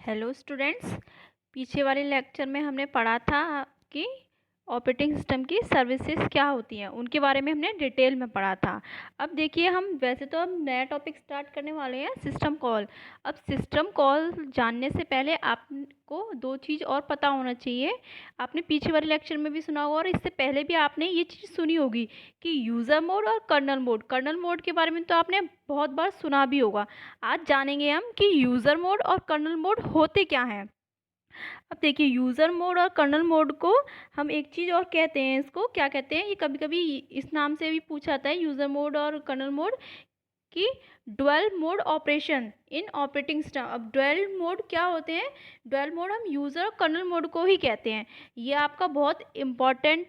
Hello students. पीछे वाले lecture में हमने पढ़ा था कि ऑपरेटिंग सिस्टम की सर्विसेज क्या होती हैं, उनके बारे में हमने डिटेल में पढ़ा था। अब देखिए, हम वैसे तो हम नया टॉपिक स्टार्ट करने वाले हैं, सिस्टम कॉल। अब सिस्टम कॉल जानने से पहले आपको दो चीज़ और पता होना चाहिए। आपने पीछे वाले लेक्चर में भी सुना होगा और इससे पहले भी आपने ये चीज़ सुनी होगी कि यूज़र मोड और कर्नल मोड। कर्नल मोड के बारे में तो आपने बहुत बार सुना भी होगा। आज जानेंगे हम कि यूज़र मोड और कर्नल मोड होते क्या हैं। अब देखिए, यूज़र मोड और कर्नल मोड को हम एक चीज़ और कहते हैं, इसको क्या कहते हैं, ये कभी कभी इस नाम से भी पूछा जाता है, यूज़र मोड और कर्नल मोड, कि dual mode operation in operating system. अब डुअल मोड क्या होते हैं? डुअल मोड हम यूज़र और कर्नल मोड को ही कहते हैं। ये आपका बहुत इम्पॉर्टेंट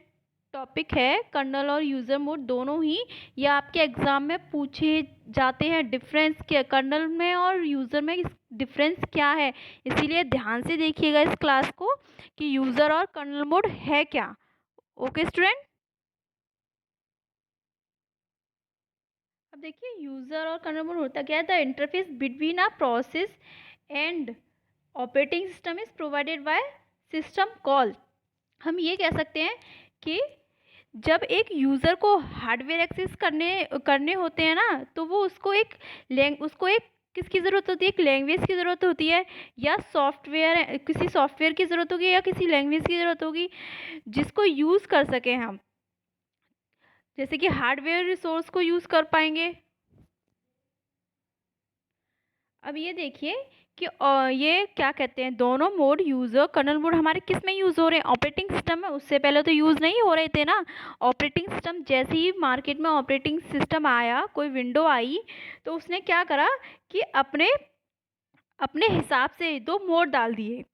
टॉपिक है, कर्नल और यूज़र मोड दोनों ही। ये आपके एग्ज़ाम में पूछे जाते हैं। डिफरेंस क्या कर्नल में और यूज़र में, डिफरेंस क्या है, इसीलिए ध्यान से देखिएगा इस क्लास को कि यूज़र और कर्नल मोड है क्या। Okay student. अब देखिए, यूज़र और कर्नल मोड होता क्या है? The interface between a process and operating system is provided by system call. हम ये कह सकते हैं कि जब एक यूज़र को हार्डवेयर एक्सेस करने करने होते हैं ना, तो वो उसको एक किसकी ज़रूरत होती है? एक लैंग्वेज की ज़रूरत होती है, या सॉफ्टवेयर, किसी सॉफ्टवेयर की ज़रूरत होगी, या किसी लैंग्वेज की ज़रूरत होगी जिसको यूज़ कर सकें हम। जैसे कि हार्डवेयर रिसोर्स को यूज़ कर पाएंगे। अब ये देखिए कि ये क्या कहते हैं, दोनों मोड, यूज़र कर्नल मोड, हमारे किस में यूज़ हो रहे हैं? ऑपरेटिंग सिस्टम में। उससे पहले तो यूज़ नहीं हो रहे थे ना। ऑपरेटिंग सिस्टम जैसे ही मार्केट में ऑपरेटिंग सिस्टम आया, कोई विंडो आई, तो उसने क्या करा कि अपने अपने हिसाब से दो मोड डाल दिए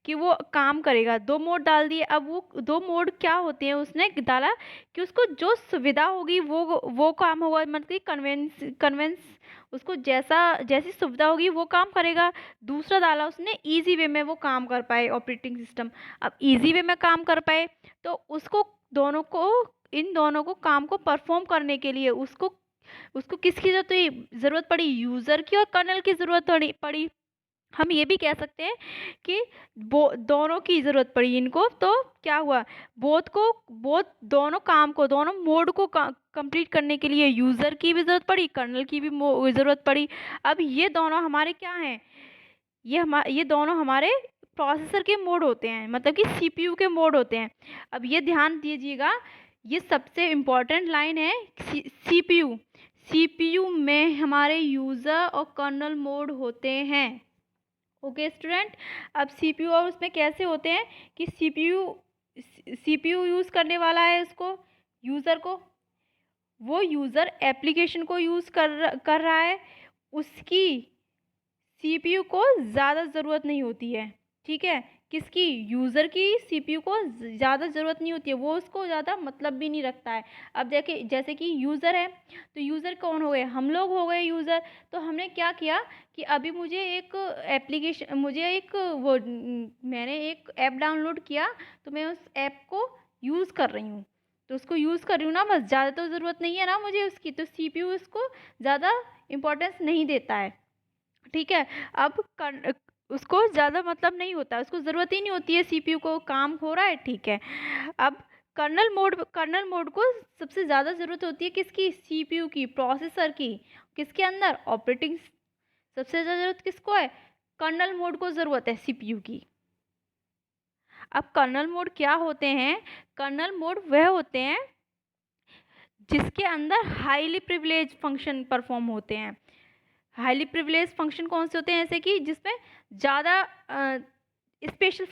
कि वो काम करेगा। दो मोड डाल दिए। अब वो दो मोड क्या होते हैं, उसने डाला कि उसको जो सुविधा होगी वो काम होगा, मतलब कि कन्वेंस उसको जैसी सुविधा होगी वो काम करेगा। दूसरा डाला उसने इजी वे में वो काम कर पाए ऑपरेटिंग सिस्टम। अब इजी वे में काम कर पाए तो उसको दोनों को इन दोनों को काम को परफॉर्म करने के लिए उसको उसको किसकी जरूरत पड़ी? यूज़र की और कर्नल की जरूरत पड़ी। हम ये भी कह सकते हैं कि दोनों की ज़रूरत पड़ी इनको। तो क्या हुआ, बोथ दोनों काम को, दोनों मोड को कंप्लीट करने के लिए यूज़र की भी ज़रूरत पड़ी, कर्नल की भी ज़रूरत पड़ी। अब ये दोनों हमारे क्या हैं? ये दोनों हमारे प्रोसेसर के मोड होते हैं, मतलब कि सीपीयू के मोड होते हैं। अब ये ध्यान दीजिएगा, ये सबसे इम्पोर्टेंट लाइन है। सीपीयू सीपीयू में हमारे यूज़र और कर्नल मोड होते हैं। Okay student. अब सीपीयू और उसमें कैसे होते हैं कि सीपीयू यूज़ करने वाला है उसको, यूज़र को, वो यूज़र एप्लीकेशन को यूज़ कर रहा है, उसकी सीपीयू को ज़्यादा ज़रूरत नहीं होती है। ठीक है, किसकी? यूज़र की सीपीयू को ज़्यादा ज़रूरत नहीं होती है, वो उसको ज़्यादा मतलब भी नहीं रखता है। अब देखिए, जैसे कि यूज़र है, तो यूज़र कौन हो गए? हम लोग हो गए यूज़र। तो हमने क्या किया कि अभी मुझे एक एप्लीकेशन, मैंने एक ऐप डाउनलोड किया, तो मैं उस ऐप को यूज़ कर रही हूँ, तो उसको यूज़ कर रही हूँ ना, बस, ज़्यादा तो ज़रूरत नहीं है ना मुझे उसकी, तो सीपीयू उसको ज़्यादा इम्पोर्टेंस नहीं देता है। ठीक है। अब उसको ज़्यादा मतलब नहीं होता, उसको ज़रूरत ही नहीं होती है, सीपीयू को, काम हो रहा है, ठीक है। अब कर्नल मोड को सबसे ज़्यादा ज़रूरत होती है किसकी? सीपीयू की, प्रोसेसर की। किसके अंदर? ऑपरेटिंग। सबसे ज़्यादा ज़रूरत किसको है? कर्नल मोड को ज़रूरत है, सीपीयू की। अब कर्नल मोड क्या होते हैं? कर्नल मोड वह होते हैं जिसके अंदर हाईली प्रिविलेज फंक्शन परफॉर्म होते हैं। हाईली प्रिविलेज फंक्शन कौन से होते हैं? जैसे कि जिसमें ज़्यादा स्पेशल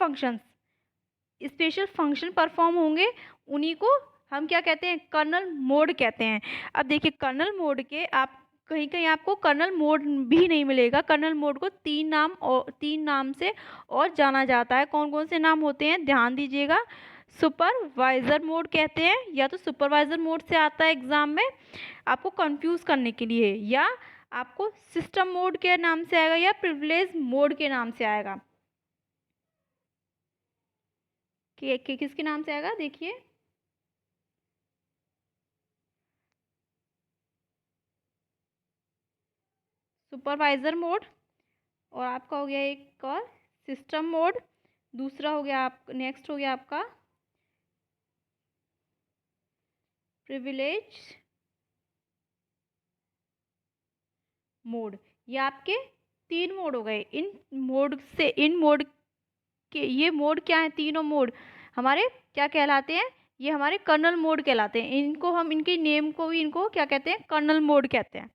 फंक्शन परफॉर्म होंगे, उन्हीं को हम क्या कहते हैं? कर्नल मोड कहते हैं। अब देखिए, कर्नल मोड के आप कहीं कहीं आपको कर्नल मोड भी नहीं मिलेगा। कर्नल मोड को तीन नाम से और जाना जाता है। कौन कौन से नाम होते हैं, ध्यान दीजिएगा। सुपरवाइजर मोड कहते हैं, या तो सुपरवाइजर मोड से आता है एग्जाम में आपको कंफ्यूज करने के लिए, या आपको सिस्टम मोड के नाम से आएगा, या प्रिविलेज मोड के नाम से आएगा। किसके नाम से आएगा? देखिए, सुपरवाइजर मोड, और आपका हो गया एक और सिस्टम मोड, दूसरा हो गया नेक्स्ट हो गया आपका प्रिविलेज मोड। ये आपके 3 मोड हो गए। इन मोड के ये मोड क्या है, तीनों मोड हमारे क्या कहलाते हैं, ये हमारे कर्नल मोड कहलाते हैं। इनको हम इनके नेम को भी इनको क्या कहते हैं, कर्नल मोड कहते हैं।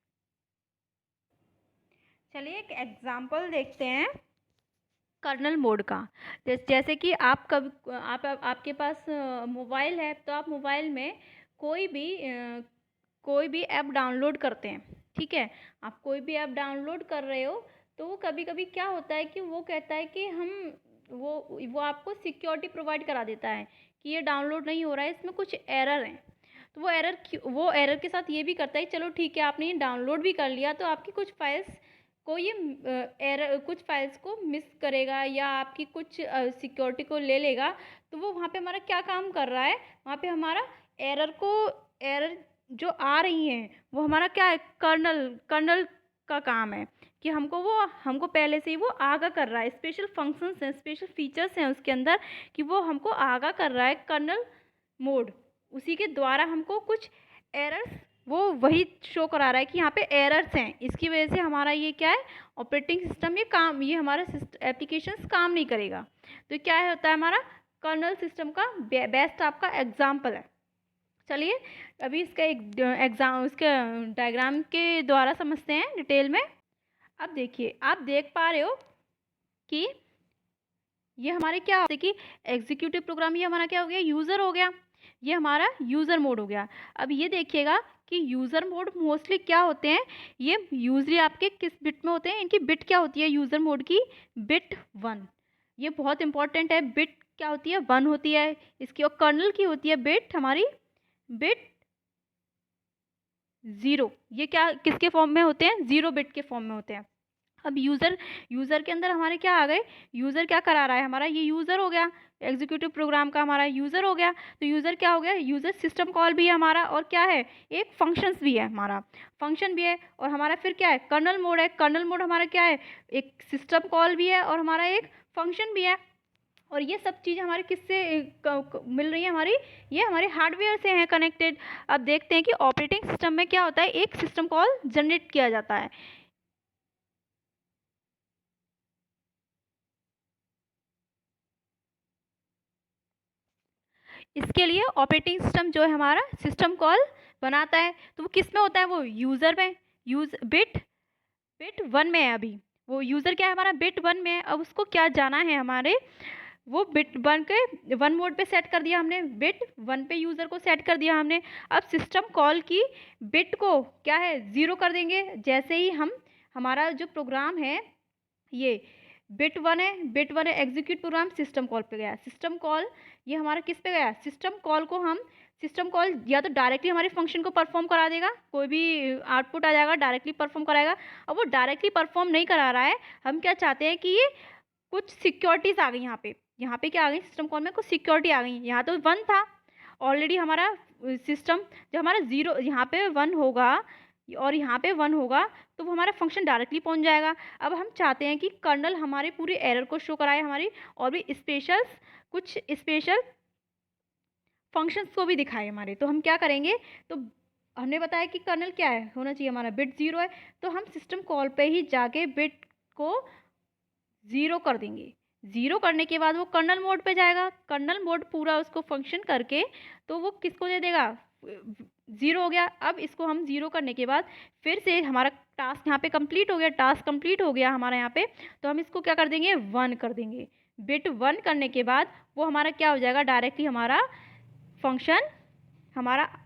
चलिए एक एग्जांपल देखते हैं कर्नल मोड का। जैसे कि आप कब आपके पास मोबाइल है, तो आप मोबाइल में कोई भी ऐप डाउनलोड करते हैं, ठीक है। आप कोई भी ऐप डाउनलोड कर रहे हो, तो वो कभी कभी क्या होता है कि वो कहता है कि वो आपको सिक्योरिटी प्रोवाइड करा देता है कि ये डाउनलोड नहीं हो रहा है, इसमें कुछ एरर हैं। तो वो एरर के साथ ये भी करता है, चलो ठीक है आपने ये डाउनलोड भी कर लिया, तो आपकी कुछ फाइल्स को ये एरर कुछ फाइल्स को मिस करेगा या आपकी कुछ सिक्योरिटी को ले लेगा। तो वो वहाँ पे हमारा क्या काम कर रहा है, वहाँ पे हमारा एरर जो आ रही हैं वो हमारा क्या है, कर्नल का काम है कि हमको पहले से ही वो आगाह कर रहा है। स्पेशल फंक्शंस हैं, स्पेशल फीचर्स हैं उसके अंदर कि वो हमको आगाह कर रहा है कर्नल मोड। उसी के द्वारा हमको कुछ एरर्स वो वही शो करा रहा है कि यहाँ पे एरर्स हैं, इसकी वजह से हमारा ये क्या है, ऑपरेटिंग सिस्टम ये हमारा एप्लीकेशंस काम नहीं करेगा। तो क्या होता है, हमारा कर्नल सिस्टम का बेस्ट आपका एग्जाम्पल है। चलिए अभी इसका इसके डायग्राम के द्वारा समझते हैं डिटेल में। अब देखिए, आप देख पा रहे हो कि ये हमारे क्या होते कि एग्जीक्यूटिव प्रोग्राम, ये हमारा क्या हो गया, यूज़र हो गया। ये हमारा यूज़र मोड हो गया। अब ये देखिएगा कि यूज़र मोड मोस्टली क्या होते हैं, ये यूजली आपके किस बिट में होते हैं, इनकी बिट क्या होती है यूज़र मोड की, बिट 1। ये बहुत इंपॉर्टेंट है, बिट क्या होती है, 1 होती है इसकी। और कर्नल की होती है बिट हमारी बिट 0। ये क्या किसके फॉर्म में होते हैं, 0 बिट के फॉर्म में होते हैं। अब यूज़र के अंदर हमारे क्या आ गए, यूज़र क्या करा रहा है, हमारा ये यूज़र हो गया, एग्जीक्यूटिव प्रोग्राम का हमारा यूज़र हो गया। तो यूज़र क्या हो गया, यूज़र सिस्टम कॉल भी है हमारा, और क्या है, एक फंक्शंस भी है, हमारा फंक्शन भी है। और हमारा फिर क्या है, कर्नल मोड है। कर्नल मोड हमारा क्या है, एक सिस्टम कॉल भी है और हमारा एक फंक्शन भी है। और ये सब चीज़ हमारे किससे मिल रही है, ये हमारे हार्डवेयर से हैं कनेक्टेड। अब देखते हैं कि ऑपरेटिंग सिस्टम में क्या होता है, एक सिस्टम कॉल जनरेट किया जाता है। इसके लिए ऑपरेटिंग सिस्टम जो है हमारा सिस्टम कॉल बनाता है, तो वो किस में होता है, वो यूज़र में, बिट 1 में है। अभी वो यूज़र क्या है, हमारा बिट 1 में है। अब उसको क्या जाना है, हमारे वो बिट 1 के 1 मोड पे सेट कर दिया हमने, बिट 1 पे यूज़र को सेट कर दिया हमने। अब सिस्टम कॉल की बिट को क्या है, 0 कर देंगे। जैसे ही हमारा जो प्रोग्राम है ये बिट 1 है, एग्जीक्यूट प्रोग्राम सिस्टम कॉल पे गया। सिस्टम कॉल ये हमारा किस पे गया, सिस्टम कॉल या तो डायरेक्टली हमारे फंक्शन को परफॉर्म करा देगा, कोई भी आउटपुट आ जाएगा डायरेक्टली परफॉर्म कराएगा। अब वो डायरेक्टली परफॉर्म नहीं करा रहा है, हम क्या चाहते हैं कि ये कुछ सिक्योरिटीज़ आ गई यहाँ पे क्या आ गई, सिस्टम कॉल में कुछ सिक्योरिटी आ गई। यहाँ तो 1 था ऑलरेडी हमारा सिस्टम, जब हमारा 0 यहाँ पे 1 होगा और यहाँ पे 1 होगा, तो वो हमारा फंक्शन डायरेक्टली पहुँच जाएगा। अब हम चाहते हैं कि कर्नल हमारे पूरी एरर को शो कराए, हमारी और भी कुछ स्पेशल फंक्शंस को भी दिखाए हमारे। तो हम क्या करेंगे, तो हमने बताया कि कर्नल क्या है, होना चाहिए हमारा बिट 0 है। तो हम सिस्टम कॉल पे ही जाके बिट को 0 कर देंगे। 0 करने के बाद वो कर्नल मोड पे जाएगा। कर्नल मोड पूरा उसको फंक्शन करके तो वो किसको दे देगा, 0 हो गया। अब इसको हम 0 करने के बाद फिर से हमारा टास्क यहाँ पे कंप्लीट हो गया, हमारा यहाँ पे। तो हम इसको क्या कर देंगे, 1 कर देंगे। बिट 1 करने के बाद वो हमारा क्या हो जाएगा, डायरेक्टली हमारा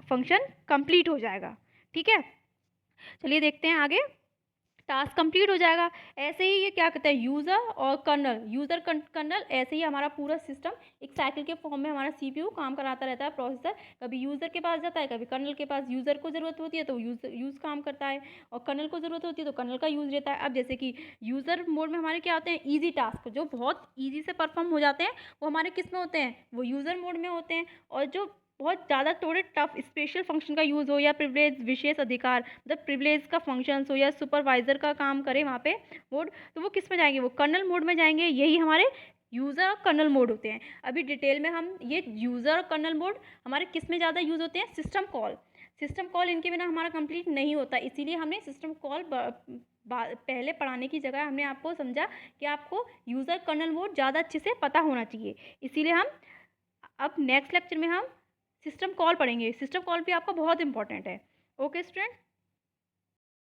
फंक्शन कंप्लीट हो जाएगा। ठीक है, चलिए देखते हैं आगे। टास्क कंप्लीट हो जाएगा। ऐसे ही ये क्या कहते हैं, यूज़र और कर्नल, ऐसे ही हमारा पूरा सिस्टम एक साइकिल के फॉर्म में हमारा सीपीयू काम कराता रहता है। प्रोसेसर कभी यूज़र के पास जाता है, कभी कर्नल के पास। यूज़र को ज़रूरत होती है तो यूज़ काम करता है, और कर्नल को ज़रूरत होती है तो कर्नल का यूज़ रहता है। अब जैसे कि यूज़र मोड में हमारे क्या होते हैं, ईजी टास्क जो बहुत ईजी से परफॉर्म हो जाते हैं, वो हमारे किस में होते हैं, वो यूज़र मोड में होते हैं। और जो बहुत ज़्यादा थोड़े टफ स्पेशल फंक्शन का यूज़ हो या प्रिविलेज विशेष अधिकार मतलब प्रिविलेज का फंक्शंस हो या सुपरवाइजर का काम करे वहाँ पे मोड, तो वो किस में जाएंगे, वो कर्नल मोड में जाएंगे। यही हमारे यूज़र और कर्नल मोड होते हैं। अभी डिटेल में हम ये यूज़र और कर्नल मोड हमारे किस में ज़्यादा यूज़ होते हैं, सिस्टम कॉल। सिस्टम कॉल इनके बिना हमारा कंप्लीट नहीं होता, इसीलिए हमने सिस्टम कॉल पहले पढ़ाने की जगह हमने आपको समझा कि आपको यूज़र कर्नल मोड ज़्यादा अच्छे से पता होना चाहिए। इसीलिए हम अब नेक्स्ट लेक्चर में हम सिस्टम कॉल पढ़ेंगे। सिस्टम कॉल भी आपका बहुत इंपॉर्टेंट है। Okay student.